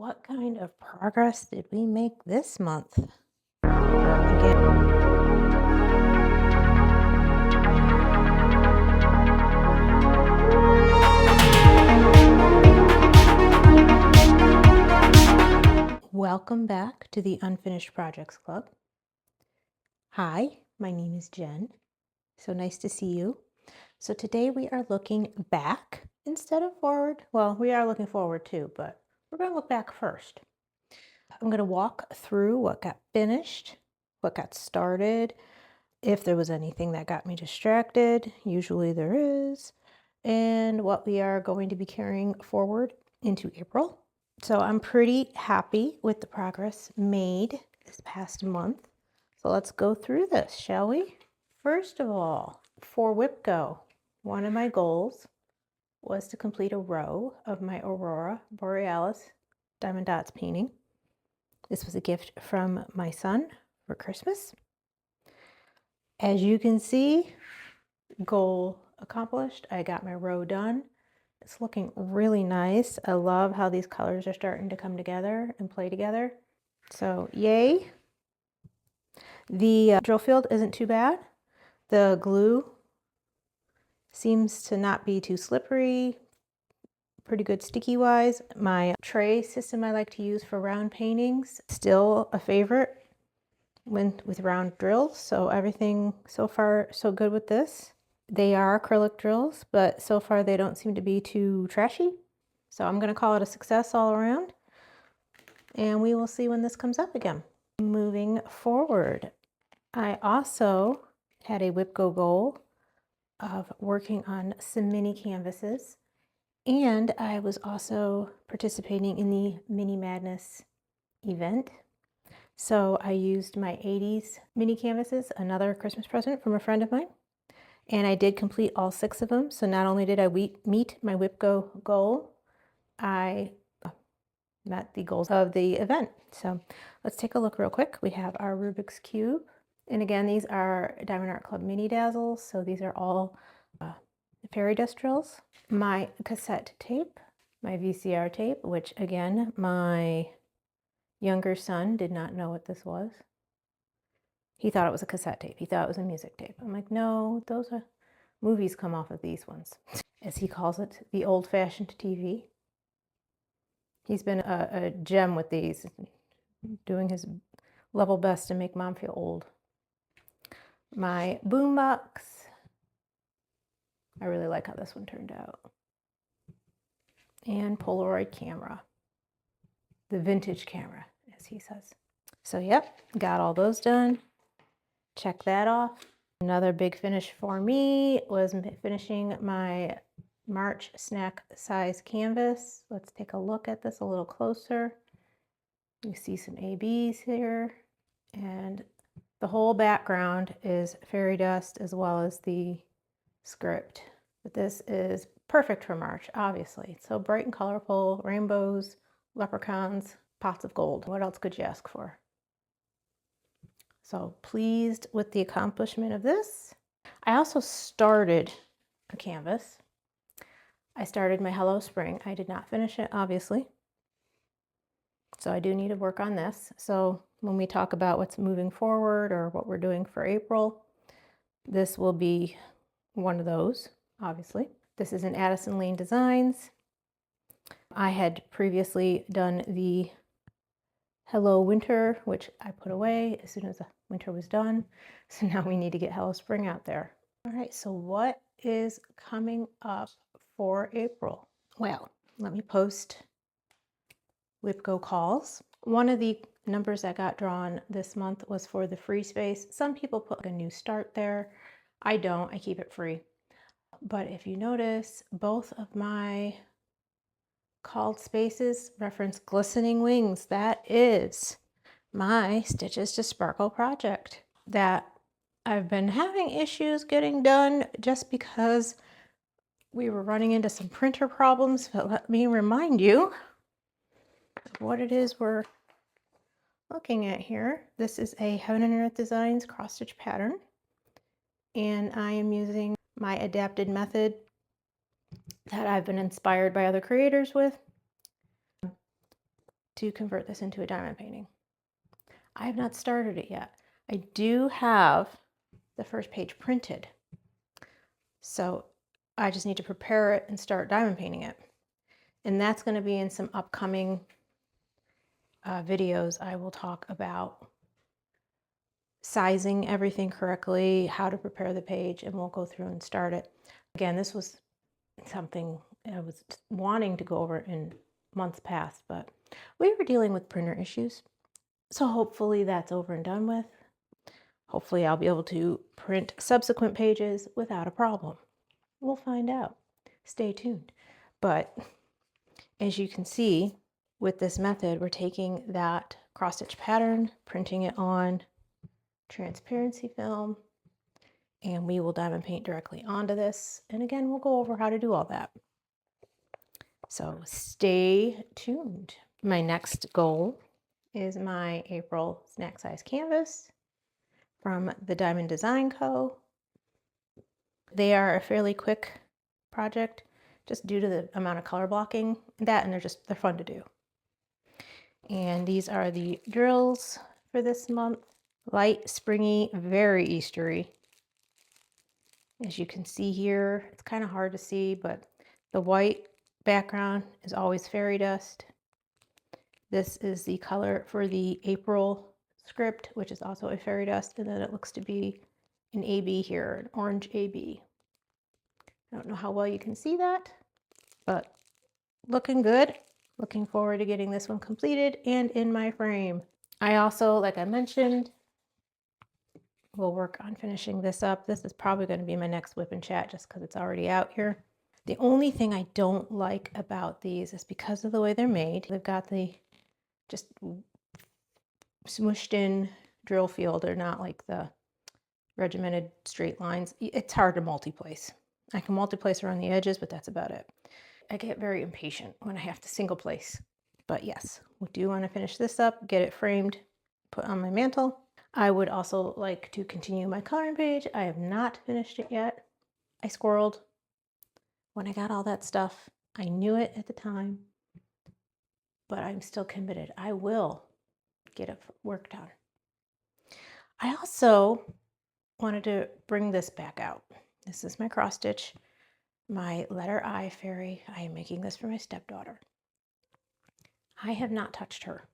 what kind of progress did we make this month? Again, welcome back to the Unfinished Projects Club. Hi, my name is Jen. So nice to see you. So today we are looking back instead of forward. Well, we are looking forward too, but we're going to look back first. I'm going to walk through what got finished, what got started, if there was anything that got me distracted, usually there is, and what we are going to be carrying forward into April. So I'm pretty happy with the progress made this past month. So let's go through this, shall we? First of all, for WIPGO, one of my goals was to complete a row of my Aurora Borealis Diamond Dots painting. This was a gift from my son for Christmas. As you can see, goal accomplished. I got my row done. It's looking really nice. I love how these colors are starting to come together and play together. So yay. The drill field isn't too bad. The glue seems to not be too slippery. Pretty good sticky wise. My tray system I like to use for round paintings, still a favorite with round drills. So everything so far so good with this. They are acrylic drills, but so far they don't seem to be too trashy. So I'm going to call it a success all around. And we will see when this comes up again. Moving forward, I also had a WIPGO goal of working on some mini canvases. And I was also participating in the Mini Madness event. So I used my 80s mini canvases, another Christmas present from a friend of mine. And I did complete all 6 of them. So not only did I meet my WIPGO goal, I met the goals of the event. So let's take a look real quick. We have our Rubik's Cube. And again, these are Diamond Art Club Mini Dazzles. So these are all fairy dust drills. My cassette tape, my VCR tape, which again, my younger son did not know what this was. He thought it was a cassette tape. He thought it was a music tape. I'm like, no, those are movies come off of these ones. As he calls it, the old-fashioned TV. He's been a gem with these, doing his level best to make Mom feel old. My boombox. I really like how this one turned out. And Polaroid camera. The vintage camera, as he says. So yep, got all those done. Check that off. Another big finish for me was finishing my March snack size canvas. Let's take a look at this a little closer. You see some ABs here, and the whole background is fairy dust as well as the script. But this is perfect for March, obviously. It's so bright and colorful, rainbows, leprechauns, pots of gold. What else could you ask for? So pleased with the accomplishment of this. I also started a canvas. I started my Hello Spring. I did not finish it, obviously. So I do need to work on this. So when we talk about what's moving forward or what we're doing for April, this will be one of those, obviously. This is an Addison Lane Designs. I had previously done the Hello Winter, which I put away as soon as the winter was done. So now we need to get Hello Spring out there. All right, so what is coming up for April? Well, let me post WIPGO calls. One of the numbers that got drawn this month was for the free space. Some people put a new start there. I don't, I keep it free. But if you notice, both of my called spaces reference glistening wings. That is my Stitches to Sparkle project that I've been having issues getting done just because we were running into some printer problems. But let me remind you of what it is we're looking at here. This is a Heaven and Earth Designs cross stitch pattern, and I am using my adapted method that I've been inspired by other creators with. to convert this into a diamond painting. I have not started it yet. I do have the first page printed, so I just need to prepare it and start diamond painting it. And that's going to be in some upcoming videos. I will talk about sizing everything correctly, how to prepare the page, and we'll go through and start it. Again, this was something I was wanting to go over in months past, but we were dealing with printer issues. So hopefully that's over and done with. Hopefully I'll be able to print subsequent pages without a problem. We'll find out. Stay tuned. But as you can see, with this method, we're taking that cross-stitch pattern, printing it on transparency film, and we will diamond paint directly onto this. And again, we'll go over how to do all that. So stay tuned. My next goal is my April snack size canvas from the Diamond Design Co. They are a fairly quick project just due to the amount of color blocking and they're fun to do. And these are the drills for this month. Light, springy, very Eastery. As you can see here, it's kind of hard to see, but the white background is always fairy dust. This is the color for the April script, which is also a fairy dust, and then it looks to be an AB here, an orange AB. I don't know how well you can see that, but looking good. Looking forward to getting this one completed and in my frame. I also, like I mentioned, will work on finishing this up. This is probably going to be my next whip and chat just because it's already out here. The only thing I don't like about these is because of the way they're made. They've got the just smooshed in drill field. They're not like the regimented straight lines. It's hard to multi-place. I can multi-place around the edges, but that's about it. I get very impatient when I have to single place. But yes, we do want to finish this up, get it framed, put on my mantle. I would also like to continue my coloring page. I have not finished it yet. I squirreled when I got all that stuff. I knew it at the time, but I'm still committed. I will get it worked on. I also wanted to bring this back out. This is my cross stitch, my letter I fairy. I am making this for my stepdaughter. I have not touched her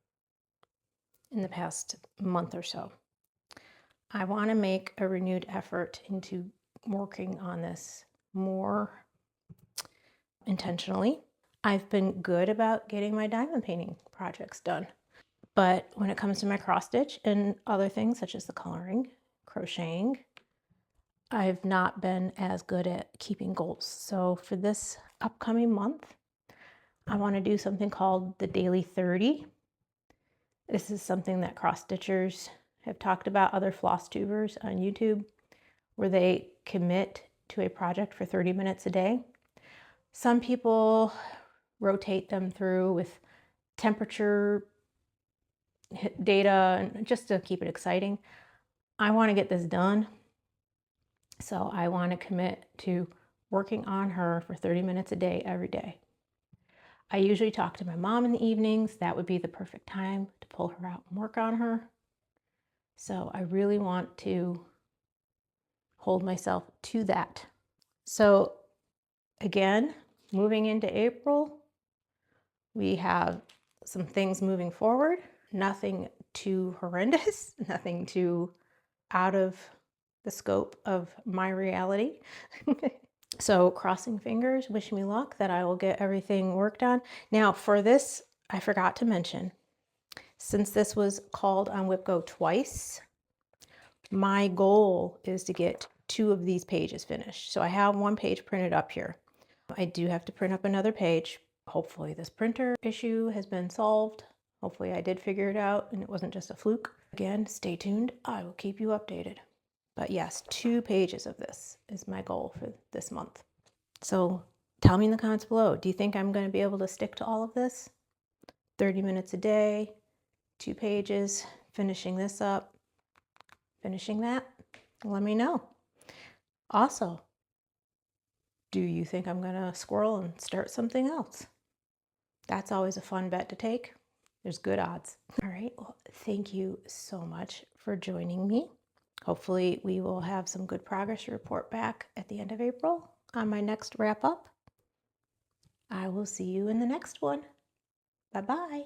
in the past month or so. I want to make a renewed effort into working on this more intentionally. I've been good about getting my diamond painting projects done, but when it comes to my cross stitch and other things such as the coloring, crocheting, I've not been as good at keeping goals. So for this upcoming month, I want to do something called the Daily 30. This is something that cross stitchers have talked about, other floss tubers on YouTube, where they commit to a project for 30 minutes a day. Some people rotate them through with temperature data and just to keep it exciting. I want to get this done. So I want to commit to working on her for 30 minutes a day, every day. I usually talk to my mom in the evenings. That would be the perfect time to pull her out and work on her. So I really want to hold myself to that. So again, moving into April, we have some things moving forward. Nothing too horrendous, nothing too out of the scope of my reality. So crossing fingers, wish me luck that I will get everything worked on. Now for this, I forgot to mention, since this was called on WhipGo twice, my goal is to get 2 of these pages finished. So I have 1 page printed up here. I do have to print up another page. Hopefully this printer issue has been solved. Hopefully I did figure it out and it wasn't just a fluke. Again, stay tuned. I will keep you updated. But yes, 2 pages of this is my goal for this month. So tell me in the comments below, do you think I'm going to be able to stick to all of this? 30 minutes a day, 2 pages, finishing this up, finishing that? Let me know. Also, do you think I'm going to squirrel and start something else? That's always a fun bet to take. There's good odds. All right, well, thank you so much for joining me. Hopefully we will have some good progress to report back at the end of April on my next wrap up. I will see you in the next one. Bye-bye.